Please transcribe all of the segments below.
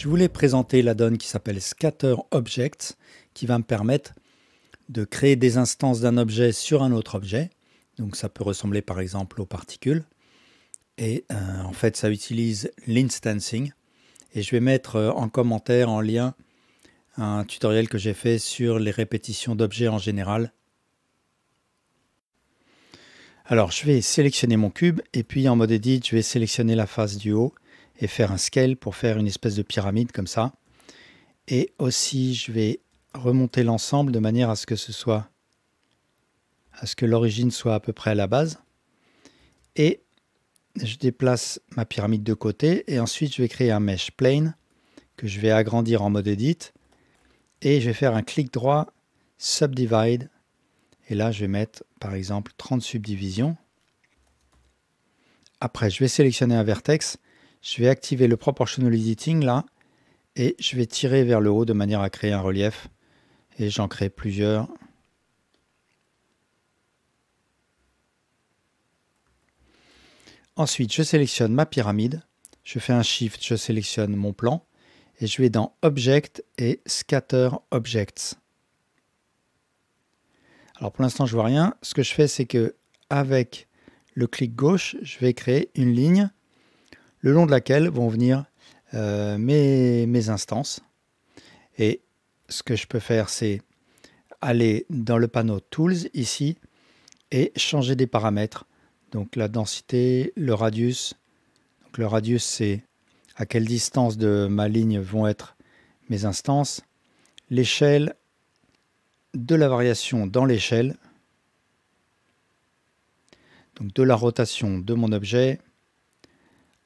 Je voulais présenter l'add-on qui s'appelle Scatter Objects, qui va me permettre de créer des instances d'un objet sur un autre objet. Donc ça peut ressembler par exemple aux particules. Et en fait, ça utilise l'instancing. Et je vais mettre en commentaire, en lien, un tutoriel que j'ai fait sur les répétitions d'objets en général. Alors, je vais sélectionner mon cube et puis en mode Edit, je vais sélectionner la face du haut et faire un scale pour faire une espèce de pyramide comme ça. Et aussi, je vais remonter l'ensemble de manière à ce que l'origine soit à peu près à la base. Et je déplace ma pyramide de côté et ensuite je vais créer un mesh plane que je vais agrandir en mode Edit. Et je vais faire un clic droit, Subdivide. Et là, je vais mettre, par exemple, 30 subdivisions. Après, je vais sélectionner un vertex. Je vais activer le Proportional Editing, là. Et je vais tirer vers le haut de manière à créer un relief. Et j'en crée plusieurs. Ensuite, je sélectionne ma pyramide. Je fais un Shift, je sélectionne mon plan. Et je vais dans Object et Scatter Objects. Alors pour l'instant, je vois rien. Ce que je fais, c'est que avec le clic gauche, je vais créer une ligne le long de laquelle vont venir mes instances. Et ce que je peux faire, c'est aller dans le panneau Tools ici et changer des paramètres. Donc la densité, le radius. Donc le radius, c'est à quelle distance de ma ligne vont être mes instances. L'échelle, de la variation dans l'échelle, donc de la rotation de mon objet.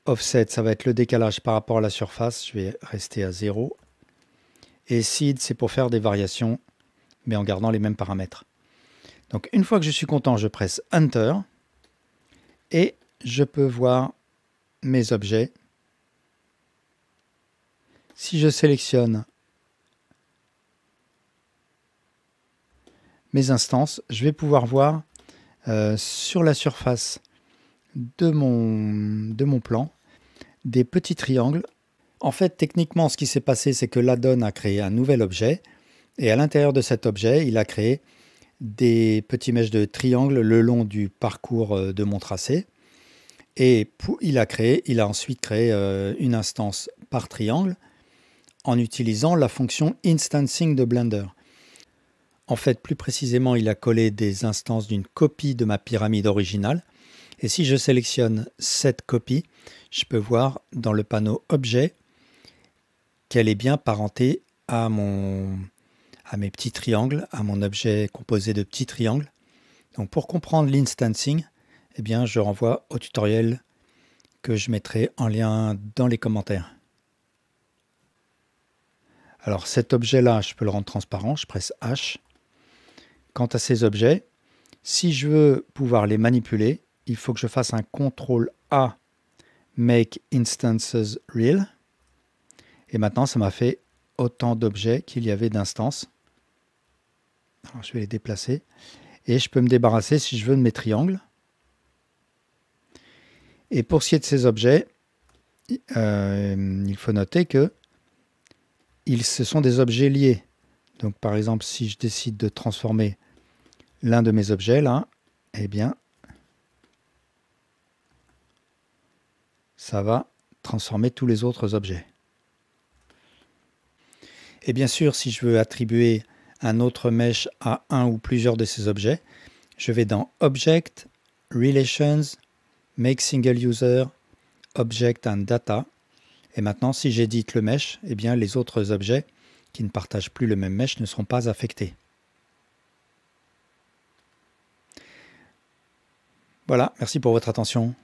Offset, ça va être le décalage par rapport à la surface, je vais rester à 0. Et seed, c'est pour faire des variations, mais en gardant les mêmes paramètres. Donc une fois que je suis content, je presse Enter, et je peux voir mes objets. Si je sélectionne mes instances, je vais pouvoir voir sur la surface de mon plan des petits triangles. En fait, techniquement, ce qui s'est passé, c'est que l'add-on a créé un nouvel objet et à l'intérieur de cet objet, il a créé des petits mèches de triangles le long du parcours de mon tracé. Et il a ensuite créé une instance par triangle en utilisant la fonction instancing de Blender. En fait, plus précisément, il a collé des instances d'une copie de ma pyramide originale. Et si je sélectionne cette copie, je peux voir dans le panneau Objet qu'elle est bien parentée à mes petits triangles, à mon objet composé de petits triangles. Donc pour comprendre l'instancing, eh bien, je renvoie au tutoriel que je mettrai en lien dans les commentaires. Alors cet objet-là, je peux le rendre transparent, je presse H. Quant à ces objets, si je veux pouvoir les manipuler, il faut que je fasse un CTRL A, Make Instances Real. Et maintenant, ça m'a fait autant d'objets qu'il y avait d'instances. Alors, je vais les déplacer. Et je peux me débarrasser, si je veux, de mes triangles. Et pour ce qui est de ces objets, il faut noter que ce sont des objets liés. Donc, par exemple, si je décide de transformer l'un de mes objets, là, eh bien, ça va transformer tous les autres objets. Et bien sûr, si je veux attribuer un autre mesh à un ou plusieurs de ces objets, je vais dans Object, Relations, Make Single User, Object and Data. Et maintenant, si j'édite le mesh, eh bien, les autres objets qui ne partagent plus le même mesh ne seront pas affectés. Voilà, merci pour votre attention.